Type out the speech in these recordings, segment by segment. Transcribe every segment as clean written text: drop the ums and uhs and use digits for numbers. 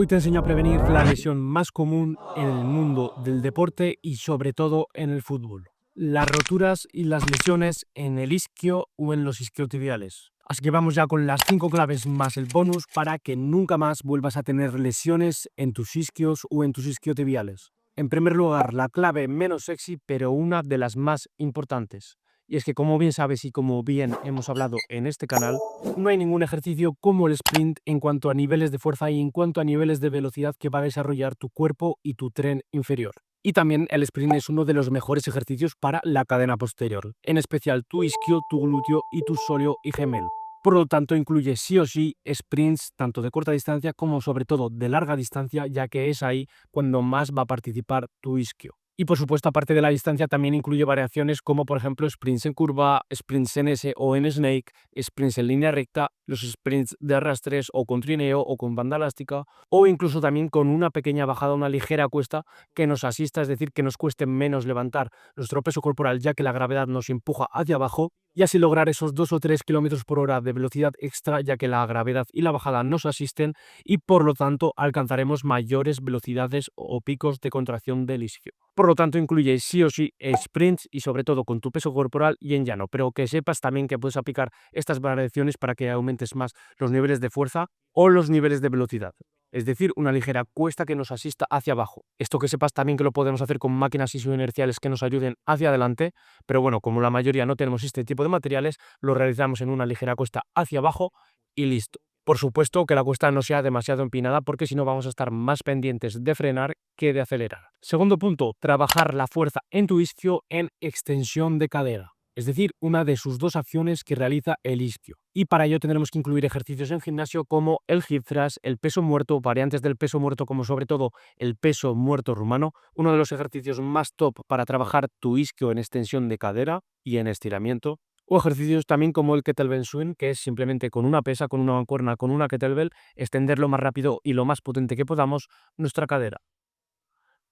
Hoy te enseño a prevenir la lesión más común en el mundo del deporte y sobre todo en el fútbol: las roturas y las lesiones en el isquio o en los isquiotibiales. Así que vamos ya con las 5 claves más el bonus para que nunca más vuelvas a tener lesiones en tus isquios o en tus isquiotibiales. En primer lugar, la clave menos sexy, pero una de las más importantes. Y es que, como bien sabes y como bien hemos hablado en este canal, no hay ningún ejercicio como el sprint en cuanto a niveles de fuerza y en cuanto a niveles de velocidad que va a desarrollar tu cuerpo y tu tren inferior. Y también el sprint es uno de los mejores ejercicios para la cadena posterior, en especial tu isquio, tu glúteo y tu sóleo y gemelo. Por lo tanto, incluye sí o sí sprints tanto de corta distancia como sobre todo de larga distancia, ya que es ahí cuando más va a participar tu isquio. Y por supuesto, aparte de la distancia, también incluye variaciones como por ejemplo sprints en curva, sprints en S o en snake, sprints en línea recta, los sprints de arrastres o con trineo o con banda elástica, o incluso también con una pequeña bajada, una ligera cuesta que nos asista, es decir, que nos cueste menos levantar nuestro peso corporal, ya que la gravedad nos empuja hacia abajo, y así lograr esos 2 o 3 kilómetros por hora de velocidad extra, ya que la gravedad y la bajada nos asisten y por lo tanto alcanzaremos mayores velocidades o picos de contracción del isquio. Por lo tanto, incluye sí o sí sprints y sobre todo con tu peso corporal y en llano, pero que sepas también que puedes aplicar estas variaciones para que aumentes más los niveles de fuerza o los niveles de velocidad. Es decir, una ligera cuesta que nos asista hacia abajo. Esto que sepas también que lo podemos hacer con máquinas isoinerciales que nos ayuden hacia adelante, pero bueno, como la mayoría no tenemos este tipo de materiales, lo realizamos en una ligera cuesta hacia abajo y listo. Por supuesto que la cuesta no sea demasiado empinada, porque si no vamos a estar más pendientes de frenar que de acelerar. Segundo punto, trabajar la fuerza en tu isquio en extensión de cadera, es decir, una de sus dos acciones que realiza el isquio. Y para ello tendremos que incluir ejercicios en gimnasio como el hip thrust, el peso muerto, variantes del peso muerto como sobre todo el peso muerto rumano, uno de los ejercicios más top para trabajar tu isquio en extensión de cadera y en estiramiento. O ejercicios también como el kettlebell swing, que es simplemente con una pesa, con una mancuerna, con una kettlebell, extender lo más rápido y lo más potente que podamos nuestra cadera.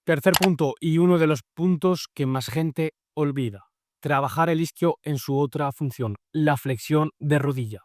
Tercer punto, y uno de los puntos que más gente olvida: trabajar el isquio en su otra función, la flexión de rodilla.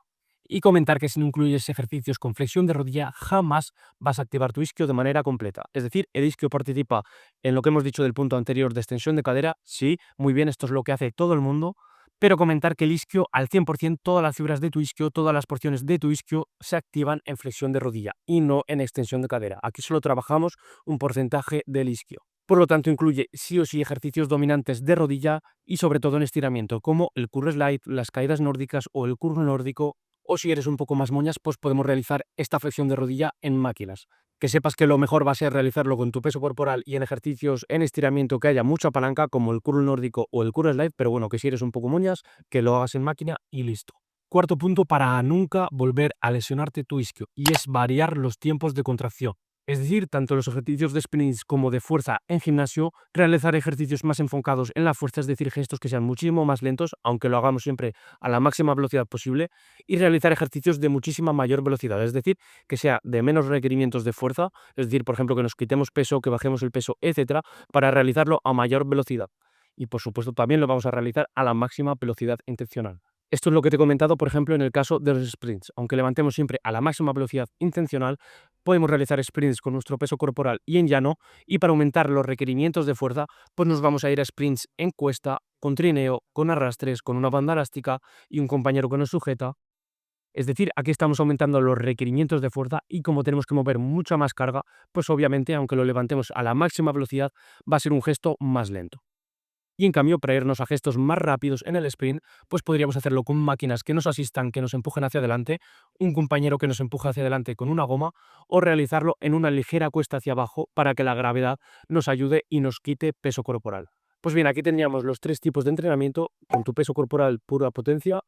Y comentar que si no incluyes ejercicios con flexión de rodilla, jamás vas a activar tu isquio de manera completa. Es decir, el isquio participa en lo que hemos dicho del punto anterior de extensión de cadera. Sí, muy bien, esto es lo que hace todo el mundo, pero comentar que el isquio al 100%, todas las fibras de tu isquio, todas las porciones de tu isquio se activan en flexión de rodilla y no en extensión de cadera. Aquí solo trabajamos un porcentaje del isquio. Por lo tanto, incluye sí o sí ejercicios dominantes de rodilla y sobre todo en estiramiento, como el curl slide, las caídas nórdicas o el curl nórdico, o si eres un poco más moñas, pues podemos realizar esta flexión de rodilla en máquinas. Que sepas que lo mejor va a ser realizarlo con tu peso corporal y en ejercicios en estiramiento que haya mucha palanca, como el curl nórdico o el curl slide, pero bueno, que si eres un poco moñas, que lo hagas en máquina y listo. Cuarto punto para nunca volver a lesionarte tu isquio, y es variar los tiempos de contracción. Es decir, tanto los ejercicios de sprints como de fuerza en gimnasio, realizar ejercicios más enfocados en la fuerza, es decir, gestos que sean muchísimo más lentos, aunque lo hagamos siempre a la máxima velocidad posible, y realizar ejercicios de muchísima mayor velocidad, es decir, que sea de menos requerimientos de fuerza, es decir, por ejemplo, que nos quitemos peso, que bajemos el peso, etcétera, para realizarlo a mayor velocidad. Y por supuesto también lo vamos a realizar a la máxima velocidad intencional. Esto es lo que te he comentado, por ejemplo, en el caso de los sprints. Aunque levantemos siempre a la máxima velocidad intencional, podemos realizar sprints con nuestro peso corporal y en llano, y para aumentar los requerimientos de fuerza, pues nos vamos a ir a sprints en cuesta, con trineo, con arrastres, con una banda elástica y un compañero que nos sujeta. Es decir, aquí estamos aumentando los requerimientos de fuerza, y como tenemos que mover mucha más carga, pues obviamente, aunque lo levantemos a la máxima velocidad, va a ser un gesto más lento. Y en cambio, para irnos a gestos más rápidos en el sprint, pues podríamos hacerlo con máquinas que nos asistan, que nos empujen hacia adelante, un compañero que nos empuje hacia adelante con una goma, o realizarlo en una ligera cuesta hacia abajo para que la gravedad nos ayude y nos quite peso corporal. Pues bien, aquí tendríamos los tres tipos de entrenamiento: con tu peso corporal pura potencia,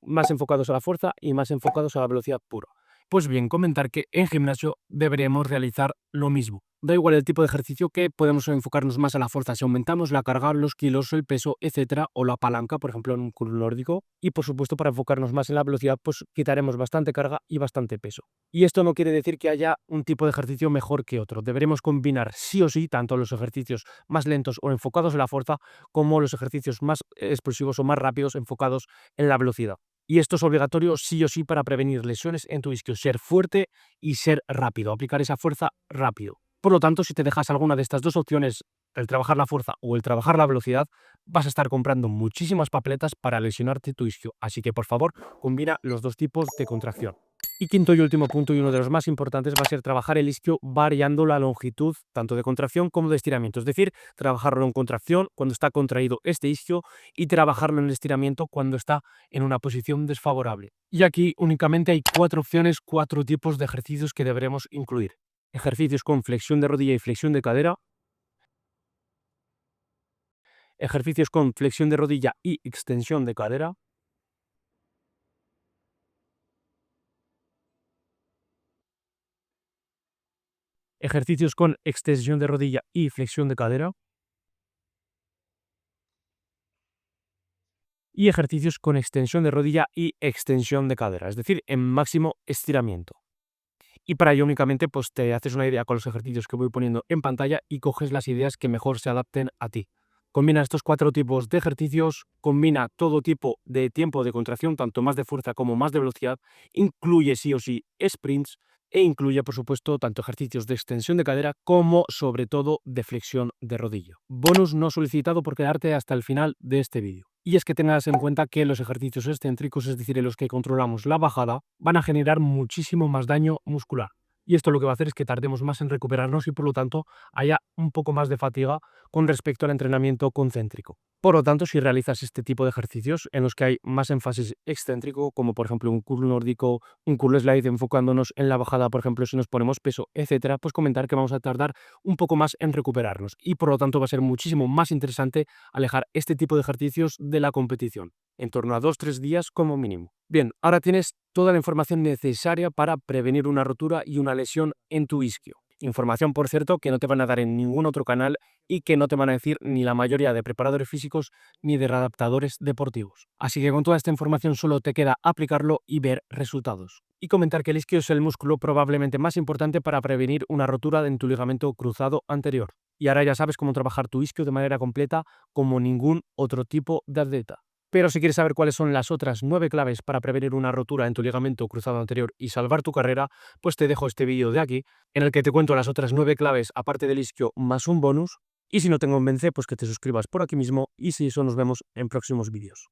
más enfocados a la fuerza y más enfocados a la velocidad pura. Pues bien, comentar que en gimnasio deberemos realizar lo mismo. Da igual el tipo de ejercicio, que podemos enfocarnos más a la fuerza si aumentamos la carga, los kilos, el peso, etcétera, o la palanca, por ejemplo, en un curl nórdico. Y por supuesto, para enfocarnos más en la velocidad, pues quitaremos bastante carga y bastante peso. Y esto no quiere decir que haya un tipo de ejercicio mejor que otro. Deberemos combinar sí o sí tanto los ejercicios más lentos o enfocados en la fuerza, como los ejercicios más explosivos o más rápidos enfocados en la velocidad. Y esto es obligatorio sí o sí para prevenir lesiones en tu isquio, ser fuerte y ser rápido, aplicar esa fuerza rápido. Por lo tanto, si te dejas alguna de estas dos opciones, el trabajar la fuerza o el trabajar la velocidad, vas a estar comprando muchísimas papeletas para lesionarte tu isquio. Así que, por favor, combina los dos tipos de contracción. Y quinto y último punto, y uno de los más importantes, va a ser trabajar el isquio variando la longitud tanto de contracción como de estiramiento. Es decir, trabajarlo en contracción cuando está contraído este isquio y trabajarlo en el estiramiento cuando está en una posición desfavorable. Y aquí únicamente hay 4 opciones, 4 tipos de ejercicios que deberemos incluir. Ejercicios con flexión de rodilla y flexión de cadera, ejercicios con flexión de rodilla y extensión de cadera, ejercicios con extensión de rodilla y flexión de cadera, y ejercicios con extensión de rodilla y extensión de cadera, es decir, en máximo estiramiento. Y para ello únicamente pues te haces una idea con los ejercicios que voy poniendo en pantalla y coges las ideas que mejor se adapten a ti. Combina estos 4 tipos de ejercicios, combina todo tipo de tiempo de contracción, tanto más de fuerza como más de velocidad, incluye sí o sí sprints e incluye, por supuesto, tanto ejercicios de extensión de cadera como, sobre todo, de flexión de rodilla. Bonus no solicitado por quedarte hasta el final de este vídeo. Y es que tengas en cuenta que los ejercicios excéntricos, es decir, en los que controlamos la bajada, van a generar muchísimo más daño muscular. Y esto lo que va a hacer es que tardemos más en recuperarnos y por lo tanto haya un poco más de fatiga con respecto al entrenamiento concéntrico. Por lo tanto, si realizas este tipo de ejercicios en los que hay más énfasis excéntrico, como por ejemplo un curl nórdico, un curl slide enfocándonos en la bajada, por ejemplo, si nos ponemos peso, etcétera, pues comentar que vamos a tardar un poco más en recuperarnos y por lo tanto va a ser muchísimo más interesante alejar este tipo de ejercicios de la competición, en torno a 2-3 días como mínimo. Bien, ahora tienes toda la información necesaria para prevenir una rotura y una lesión en tu isquio. Información, por cierto, que no te van a dar en ningún otro canal y que no te van a decir ni la mayoría de preparadores físicos ni de readaptadores deportivos. Así que con toda esta información solo te queda aplicarlo y ver resultados. Y comentar que el isquio es el músculo probablemente más importante para prevenir una rotura en tu ligamento cruzado anterior. Y ahora ya sabes cómo trabajar tu isquio de manera completa como ningún otro tipo de atleta. Pero si quieres saber cuáles son las otras 9 claves para prevenir una rotura en tu ligamento cruzado anterior y salvar tu carrera, pues te dejo este vídeo de aquí, en el que te cuento las otras 9 claves aparte del isquio más un bonus. Y si no te convence, pues que te suscribas por aquí mismo y si eso nos vemos en próximos vídeos.